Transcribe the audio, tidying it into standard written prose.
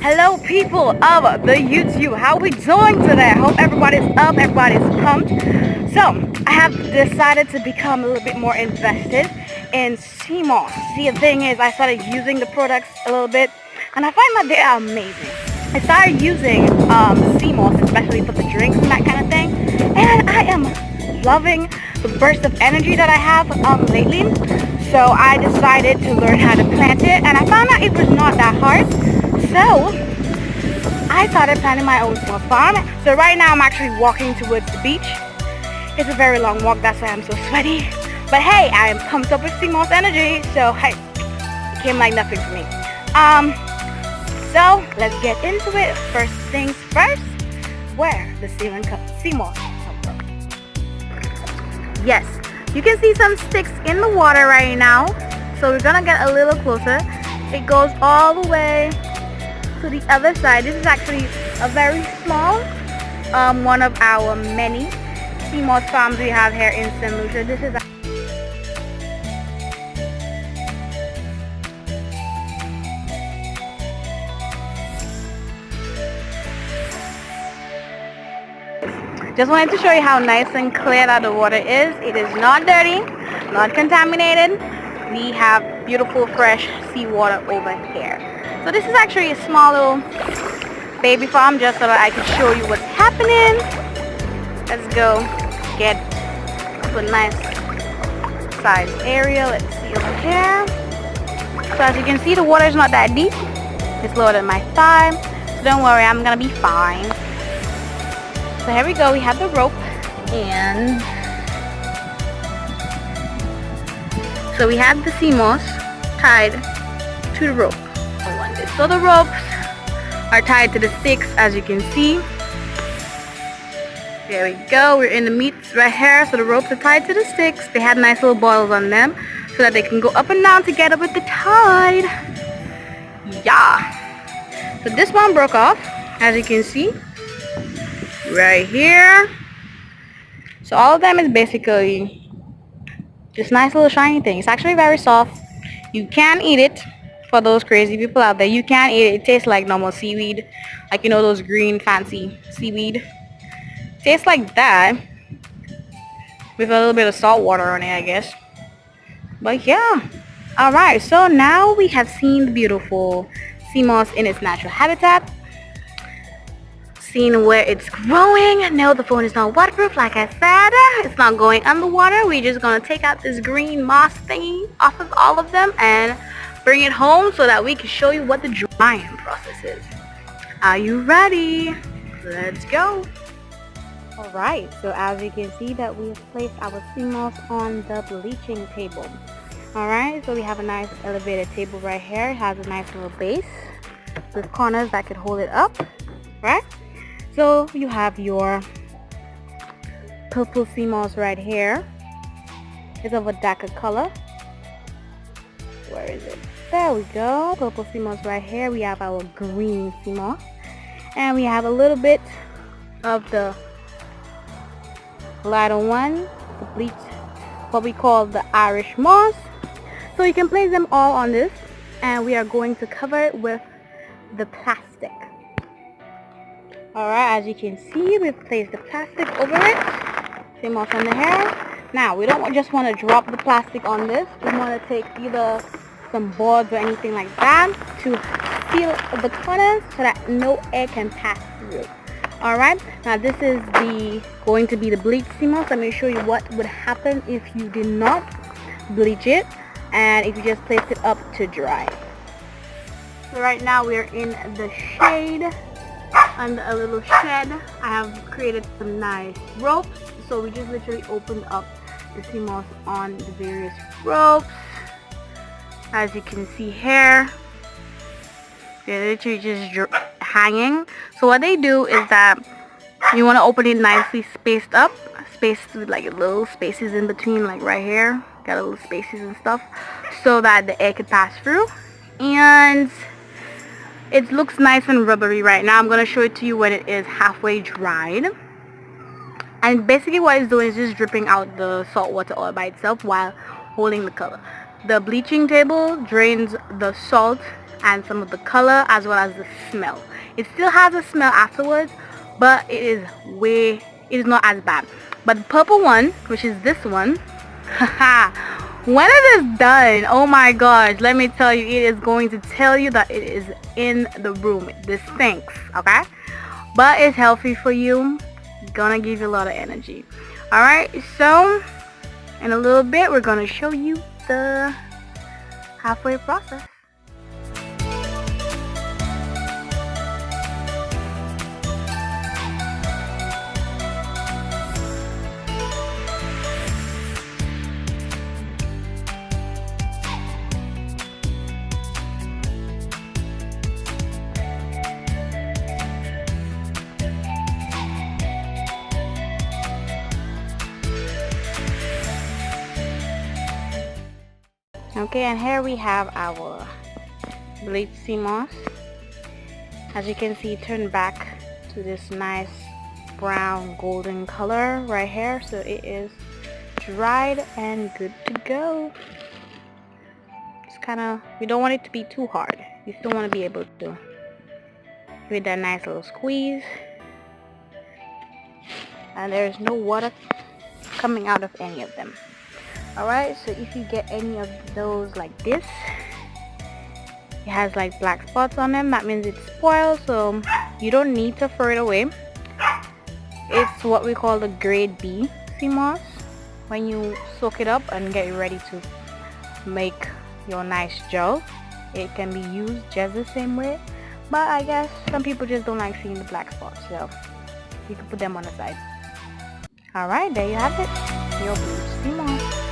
Hello people of the YouTube, how we doing today? I hope everybody's up, everybody's pumped. So, I have decided to become a little bit more invested in Seamoss. See, the thing is, I started using the products a little bit, and I find that they are amazing. I started using Seamoss, especially for the drinks and that kind of thing, and I am loving the burst of energy that I have lately. So I decided to learn how to plant it, and I found out it was not that hard. So I started planting my own small farm. So right now I'm actually walking towards the beach. It's a very long walk, that's why I'm so sweaty. But hey, I am pumped up with Seamoss energy, so hey, it came like nothing for me. So let's get into it. First things first, where the Seamoss comes from. Yes, you can see some sticks in the water right now. So we're gonna get a little closer. It goes all the way to the other side. This is actually a very small one of our many Seamoss farms we have here in St. Lucia. This is just wanted to show you how nice and clear that the water is. It is not dirty, not contaminated. We have beautiful fresh seawater over here. So this is actually a small little baby farm just so that I can show you what's happening. Let's go get a nice sized area. Let's see over here. So as you can see, the water is not that deep. It's lower than my thigh. So don't worry, I'm gonna be fine. So here we go, we have the rope, and so we have the Seamoss tied to the rope. So the ropes are tied to the sticks, as you can see. There we go, we're in the meat right here. So the ropes are tied to the sticks. They have nice little boils on them so that they can go up and down together with the tide. Yeah. So this one broke off, as you can see. Right here. So all of them is basically just nice little shiny thing. It's actually very soft. You can eat it. For those crazy people out there, you can eat it. It tastes like normal seaweed, like you know those green fancy seaweed. Tastes like that with a little bit of salt water on it, I guess. But yeah. Alright, so now we have seen the beautiful Seamoss in its natural habitat. Seen where it's growing. No, the phone is not waterproof, like I said. It's not going underwater. We're just gonna take out this green moss thingy off of all of them and bring it home so that we can show you what the drying process is. Are you ready? Let's go. Alright, so as you can see that we have placed our Seamoss on the bleaching table. Alright, so we have a nice elevated table right here. It has a nice little base with corners that could hold it up, right? So you have your purple Seamoss right here. It's of a darker color. Where is it? There we go. Purple Seamoss right here. We have our green Seamoss. And we have a little bit of the lighter one, the bleach, what we call the Irish moss. So you can place them all on this. And we are going to cover it with the plastic. Alright, as you can see, we've placed the plastic over it. Seamoss on the hair. Now, we don't just want to drop the plastic on this. We want to take either some boards or anything like that to seal the corners so that no air can pass through. Alright, now this is going to be the bleached Seamoss. Let me show you what would happen if you did not bleach it and if you just placed it up to dry. So right now we are in the shade under a little shed. I have created some nice ropes. So we just literally opened up the Seamoss on the various ropes. As you can see here, they're literally just hanging. So what they do is that you want to open it nicely spaced up, spaced with like little spaces in between, like right here. Got little spaces and stuff so that the air could pass through. And it looks nice and rubbery right now. I'm going to show it to you when it is halfway dried. And basically what it's doing is just dripping out the salt water all by itself while holding the color. The bleaching table drains the salt and some of the color as well as the smell. It still has a smell afterwards, but it is not as bad. But the purple one, which is this one, when it is done, oh my gosh, let me tell you, it is going to tell you that it is in the room. This stinks, okay? But it's healthy for you. It's gonna give you a lot of energy. Alright, so in a little bit we're gonna show you the halfway process. Okay, and here we have our bleached Seamoss. As you can see, turn back to this nice brown golden color right here, so it is dried and good to go. It's kind of, we don't want it to be too hard. You still want to be able to give it that nice little squeeze, and there's no water coming out of any of them. Alright, so if you get any of those like this, it has like black spots on them, that means it's spoiled, so you don't need to throw it away. It's what we call the grade B Seamoss. When you soak it up and get it ready to make your nice gel, it can be used just the same way, but I guess some people just don't like seeing the black spots, so you can put them on the side. Alright, there you have it, your bleached Seamoss.